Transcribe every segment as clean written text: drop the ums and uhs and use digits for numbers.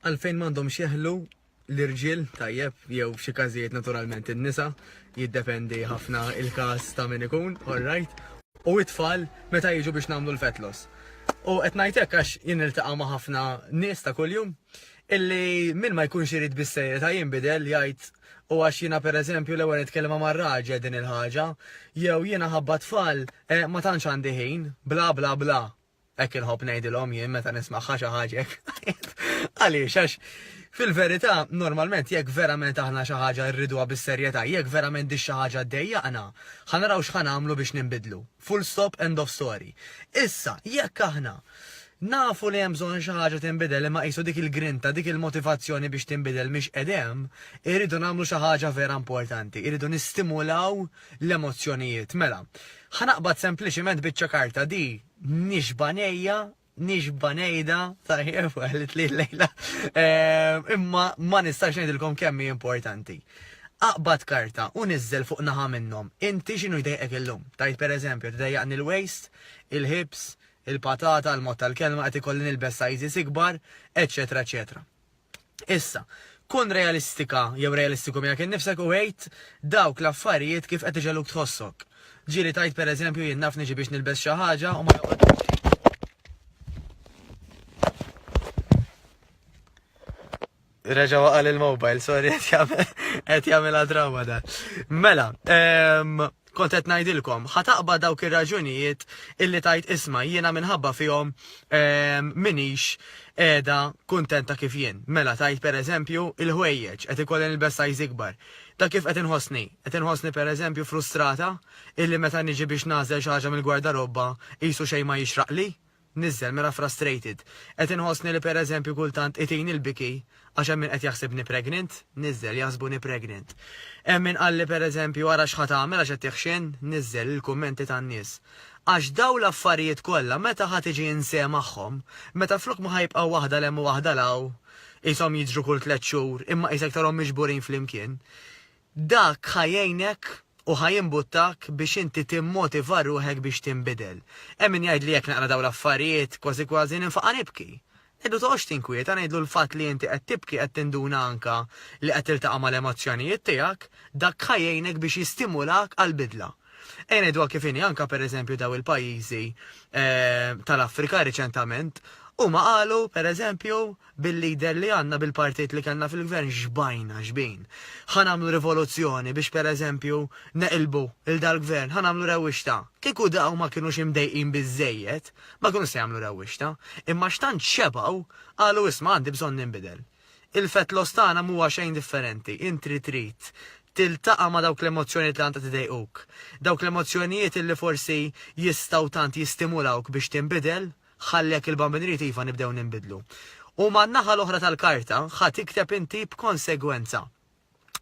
Għalfejn m'għandhomx jeħlu l-irġiel tajjeb jew f'xi każijiet naturalment in-nisa jiddependi ħafna il-każ ta' min ikun, alright, u it-tfal meta jiġu biex nagħmlu l-fat loss. U qed ngħid hekk għax jien niltaqa' ma' ħafna nies ta' kuljum illi min ma jkunx irid bis-sejreta jinbidel jgħid u għax jiena pereżempju l-ewwel nitkellem ma' raġel din il-ħaġa, jew jiena ħabba tfal ma tantx għandi ħin, bla bla bla. Hekk inħobb ngħidilhom jien meta nisma' xi ħaġa hekk. Għaliex għax fil-verità normalment jekk verament aħna xi ħaġa rriduha bis-serjetà, jekk verament di xi ħaġa ddejjaqna, ħanaraw x'ħanagħmlu biex ninbidlu. Full stop, end of story. Issa, jekk aħna nafu li hemm bżonn xi ħaġa tinbidel imma qisu dik il-grinta, dik il-motivazzjoni biex tinbidel mhix qedem, irridu nagħmlu xi ħaġa vera importanti, irridu nistimulaw l-emozzjonijiet. Mela, ħanaqbad sempliċiment biċċa karta di nixbanejja, nixbanejda, tajjeb għalit li l-lejla, imma ma nistax ngħidilkom kemm hi importanti. Aqbad karta u niżel fuq naħa minnhom. Inti x'inhu jdejqek illum? Tajt pereżempju tidejjaqni l-waist, il-hips, il-patata, il-mod tal-kelma qed ikolli nilbes sizes ikbar, eċetera, eċetera. Issa, kun realistika jew realistiku miegħek innifsek u għid dawk l-affarijiet kif qed iġeluk tħossok. Ġieli tajt pereżempju jien naf niġi biex nilbes xi ħaġa u ma joqgħod. Reġa' waqal il-mobile, sorry, qed jagħmilha drawa da. Mela, kont qed ngħidilkom, ħataqbad dawk ir-raġunijiet illi tajt isma' jiena minħabba fihom minix qiegħda kuntenta kif jien. Mela tajt pereżempju il-ħwejjeġ qed ikolli nilbes size ikbar. Da kif qed inħossni? Qed inħossni pereżempju frustrata illi meta niġi biex nażel xi ħaġa mill-gwardarobba qisu xejn ma jixraqli? Nizzel mela frustrated. Qed inħossni li pereżempju kultant itini l-biki għax hemm min qed jaħsibni pregnant, nizzel jaħsbuni pregnant. Hemm min qalli pereżempju wara x'ħad tagħmel għax qed teħxin, nizzel il-kummenti tan-nies. Għax daw l-affarijiet kollha meta ħadd tiġi insej magħhom, meta flok ma ħajbqgħu waħda lemm u waħda law, ishom jiġru kull 3 xhur, imma qisek tarhom miġburin flimkien. Dak ħajjejnek u ħajimbuttak biex inti timmotiva ruħek biex tinbidel. Hemm min jgħid li jekk naqra daw l-affarijiet kważi kważi ninfaqa' nibki. Iddu toqgħodx tinkwieta ngħidlu l-fatt li inti qed tibki qed tinduna anka li qed tiltaqa' mal-emozzjonijiet tiegħek, dak ħajjejnek biex jistimulak għall-bidla. Ngħidu kif inhi anka pereżempju daw il-pajjiżi tal-Afrika riċentament huma qalu pereżempju bil-lider li għandna bil-partit li kellna fil-gvern xbin. Ħanamlu rivoluzzjoni biex pereżempju neqilbu il-dal-gvern, ħanamlu rewwixta. Kieku daw ma kienux imdejqin biżejjed, ma kienu se jagħmlu rewwixta, imma x'tant xebgħu qalu isma' għandi bżonn ninbidel. Il-fett loss tagħna huwa xejn differenti, intri trid tiltaqa' ma' dawk l-emozzjonijiet li għandha tidejquk. Dawk l-emozzjonijiet li forsi jistgħu tant jistimulawk biex tinbidel, ħallek il-bambinri iva nibdew ninbidlu. U man-naħa l-oħra tal-karta ħadd tikteb inti b'konsegwenza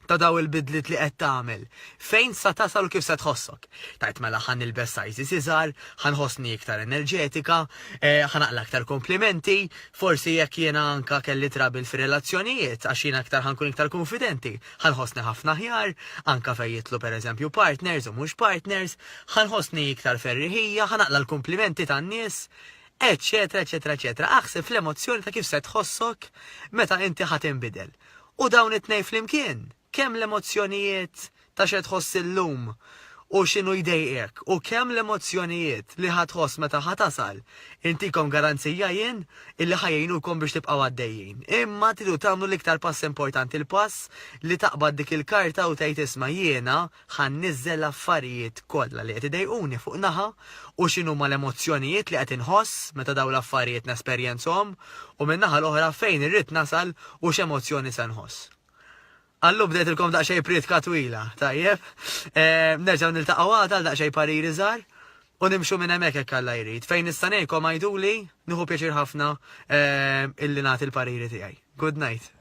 ta' daw il-bidliet li qed tagħmel. Fejn sa tasal u kif se tħossok. Tajt mela ħan nilbes sizes iżgħar, ħanħossni iktar enerġetika, ħanaqla aktar komplimenti, forsi jekk jiena anka kelli trabil fir-relazzjonijiet għax jiena aktar ħankun iktar konfidenti, ħanħossni ħafna ħjar, anka fejn jitlu pereżempju partners u mhux partners, ħanħossni iktar ferriħija, ħanaqla l-komplimenti tan-nies, eċetera, eċetera, eċetera. Aħseb fl-emozzjoni ta' kif se tħossok meta inti ħatinbidel. U dawn it-tnejn flimkien, kemm l-emozzjonijiet ta' xe tħoss illum u x'inhu jdejqek u kemm l-emozzjonijiet li ħatħoss meta ħatasal, intikom garanzija jien illi ħajjejnukom biex tibqgħu għaddejjin. Imma tridu tagħmlu l-iktar pass importanti, il-pass li taqbad dik il-karta u tgħid isma' jiena ħanniżżel l-affarijiet kollha li qed idejquni fuq naħa u x'inhuma l-emozzjonijiet li qed inħoss meta dawn l-affarijiet nesperjenzhom u min naħa l-oħra fejn irrid nasal u x'emozzjoni se nħoss. Allu bdejtilkom daqxej pritka twila, tajjeb? Nerġaw niltaqgħu għada daqxej pariri żgħar u nimxu minn hemmhekk hekk Alla jrid. Fejn nista' ngħidkom għajduli, nieħu pjaċir ħafna illi nagħti l-pariri tiegħi. Good night.